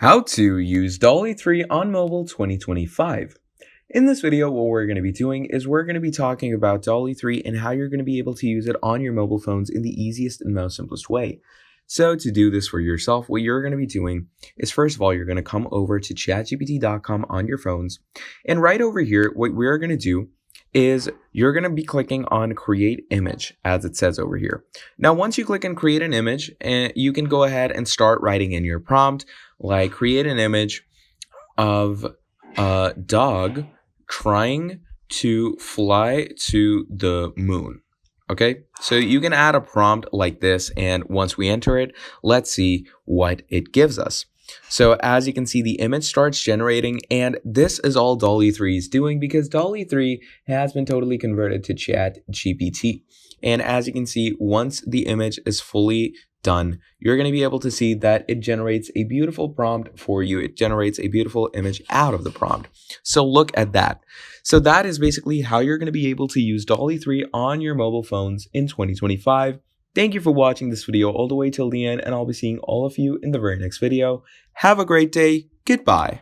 How to use DALL-E 3 on mobile 2025. In this video, what we're going to be doing is we're going to be talking about DALL-E 3 and how you're going to be able to use it on your mobile phones in the easiest and most simplest way. So to do this for yourself, what you're going to be doing is, first of all, you're going to come over to chatgpt.com on your phones. And right over here, what we're going to do is you're going to be clicking on create image, as it says over here. Now, once you click on create an image, you can go ahead and start writing in your prompt, like create an image of a dog trying to fly to the moon. Okay, so you can add a prompt like this, and once we enter it, let's see what it gives us. So as you can see, the image starts generating, and this is all DALL-E 3 is doing because DALL-E 3 has been totally converted to ChatGPT. And as you can see, once the image is fully done, you're going to be able to see that it generates a beautiful prompt for you. It generates a beautiful image out of the prompt. So look at that. So that is basically how you're going to be able to use DALL-E 3 on your mobile phones in 2025. Thank you for watching this video all the way till the end, and I'll be seeing all of you in the very next video. Have a great day. Goodbye.